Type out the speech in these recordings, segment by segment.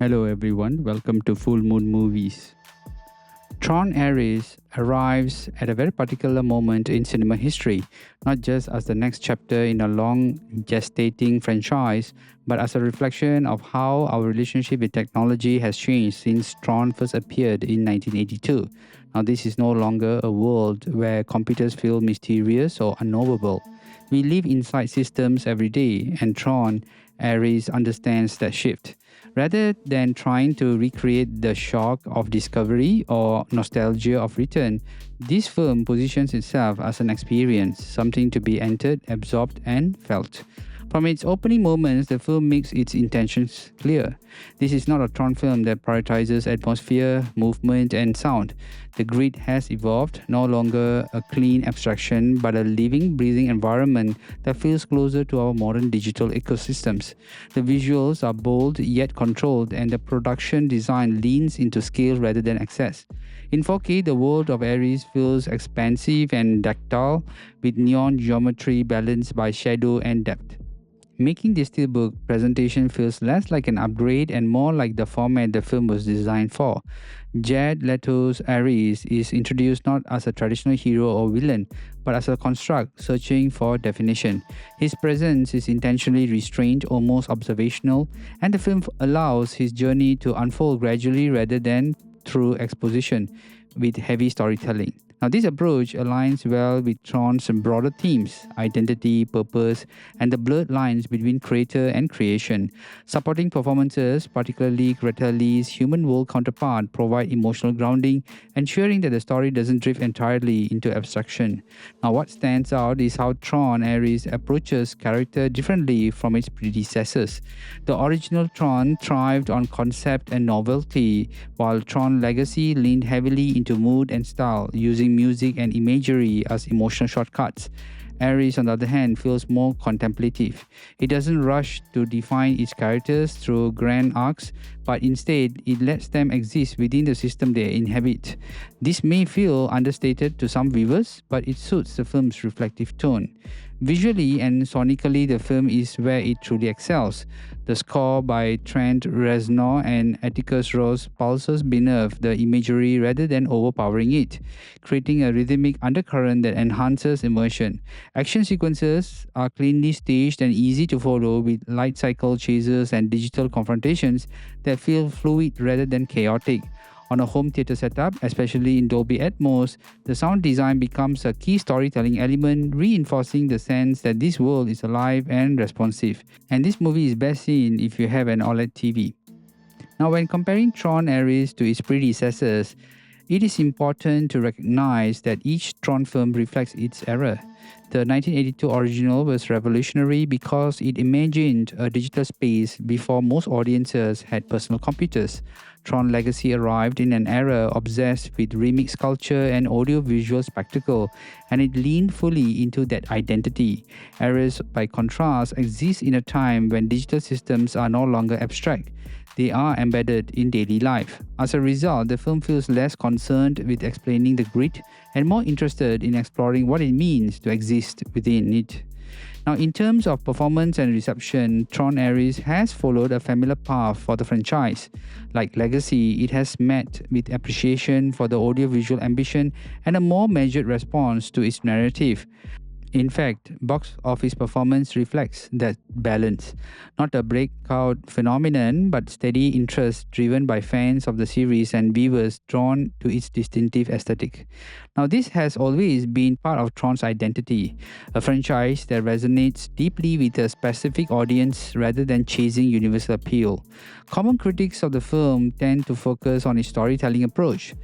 Hello everyone, welcome to Full Moon Movies. Tron ARES arrives at a very particular moment in cinema history, not just as the next chapter in a long gestating franchise, but as a reflection of how our relationship with technology has changed since Tron first appeared in 1982. Now, this is no longer a world where computers feel mysterious or unknowable. We live inside systems every day, and Tron ARES understands that shift. Rather than trying to recreate the shock of discovery or nostalgia of return, this film positions itself as an experience, something to be entered, absorbed, and felt. From its opening moments, the film makes its intentions clear. This is not a Tron film that prioritizes atmosphere, movement, and sound. The grid has evolved, no longer a clean abstraction, but a living, breathing environment that feels closer to our modern digital ecosystems. The visuals are bold yet controlled, and the production design leans into scale rather than excess. In 4K, the world of ARES feels expansive and tactile, with neon geometry balanced by shadow and depth, making the Steelbook presentation feels less like an upgrade and more like the format the film was designed for. Jared Leto's ARES is introduced not as a traditional hero or villain, but as a construct searching for definition. His presence is intentionally restrained, almost observational, and the film allows his journey to unfold gradually rather than through exposition with heavy storytelling. Now, this approach aligns well with Tron's broader themes, identity, purpose, and the blurred lines between creator and creation. Supporting performances, particularly Greta Lee's human world counterpart, provide emotional grounding, ensuring that the story doesn't drift entirely into abstraction. Now, what stands out is how Tron ARES approaches character differently from its predecessors. The original Tron thrived on concept and novelty, while Tron Legacy leaned heavily into mood and style, using music and imagery as emotional shortcuts. ARES, on the other hand, feels more contemplative. It doesn't rush to define its characters through grand arcs, but instead it lets them exist within the system they inhabit. This may feel understated to some viewers, but it suits the film's reflective tone. Visually and sonically, the film is where it truly excels. The score by Trent Reznor and Atticus Ross pulses beneath the imagery rather than overpowering it, creating a rhythmic undercurrent that enhances immersion. Action sequences are cleanly staged and easy to follow, with light cycle chases and digital confrontations that feel fluid rather than chaotic. On a home theater setup, especially in Dolby Atmos, the sound design becomes a key storytelling element, reinforcing the sense that this world is alive and responsive. And this movie is best seen if you have an OLED TV. Now, when comparing Tron ARES to its predecessors, it is important to recognize that each Tron film reflects its era. The 1982 original was revolutionary because it imagined a digital space before most audiences had personal computers. Tron Legacy arrived in an era obsessed with remix culture and audio-visual spectacle, and it leaned fully into that identity. ARES, by contrast, exists in a time when digital systems are no longer abstract. They are embedded in daily life. As a result, the film feels less concerned with explaining the grid and more interested in exploring what it means to exist within it. Now, in terms of performance and reception, Tron ARES has followed a familiar path for the franchise. Like Legacy, it has met with appreciation for the audiovisual ambition and a more measured response to its narrative. In fact, box office performance reflects that balance. Not a breakout phenomenon, but steady interest driven by fans of the series and viewers drawn to its distinctive aesthetic. Now, this has always been part of Tron's identity, a franchise that resonates deeply with a specific audience rather than chasing universal appeal. Common critics of the film tend to focus on its storytelling approach.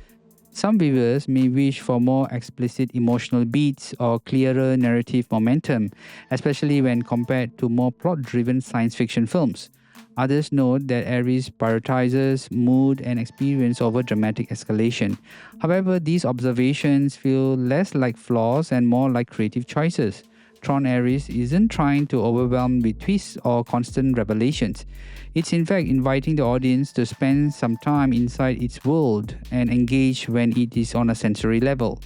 Some viewers may wish for more explicit emotional beats or clearer narrative momentum, especially when compared to more plot-driven science fiction films. Others note that ARES prioritizes mood and experience over dramatic escalation. However, these observations feel less like flaws and more like creative choices. Tron ARES isn't trying to overwhelm with twists or constant revelations. It's in fact inviting the audience to spend some time inside its world and engage when it is on a sensory level.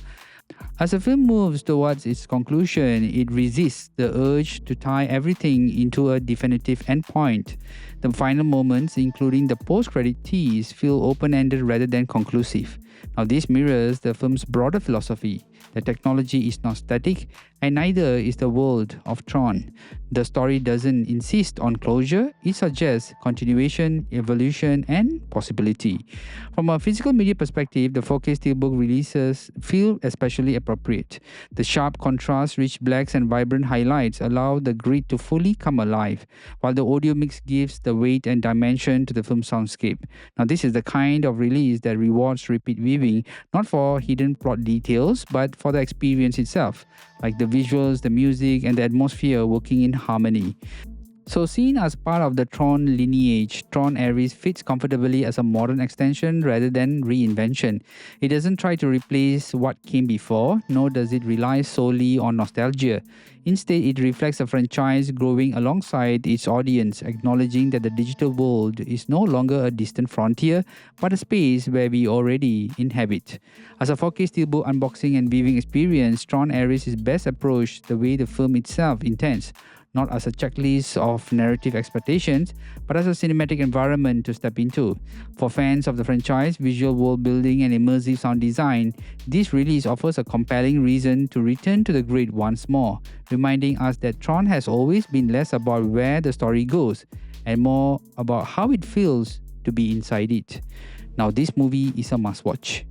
As the film moves towards its conclusion, it resists the urge to tie everything into a definitive endpoint. The final moments, including the post-credit tease, feel open-ended rather than conclusive. Now, this mirrors the film's broader philosophy. The technology is not static, and neither is the world of Tron. The story doesn't insist on closure, it suggests continuation, evolution, and possibility. From a physical media perspective, the 4K Steelbook releases feel especially appropriate. The sharp contrast, rich blacks, and vibrant highlights allow the grid to fully come alive, while the audio mix gives the weight and dimension to the film soundscape. Now, this is the kind of release that rewards repeat viewing, not for hidden plot details, but for the experience itself, like the visuals, the music, and the atmosphere working in harmony. So, seen as part of the Tron lineage, Tron ARES fits comfortably as a modern extension rather than reinvention. It doesn't try to replace what came before, nor does it rely solely on nostalgia. Instead, it reflects a franchise growing alongside its audience, acknowledging that the digital world is no longer a distant frontier, but a space where we already inhabit. As a 4K Steelbook unboxing and viewing experience, Tron ARES is best approached the way the film itself intends, not as a checklist of narrative expectations, but as a cinematic environment to step into. For fans of the franchise, visual world building, and immersive sound design, this release offers a compelling reason to return to the grid once more, reminding us that Tron has always been less about where the story goes and more about how it feels to be inside it. Now, this movie is a must-watch.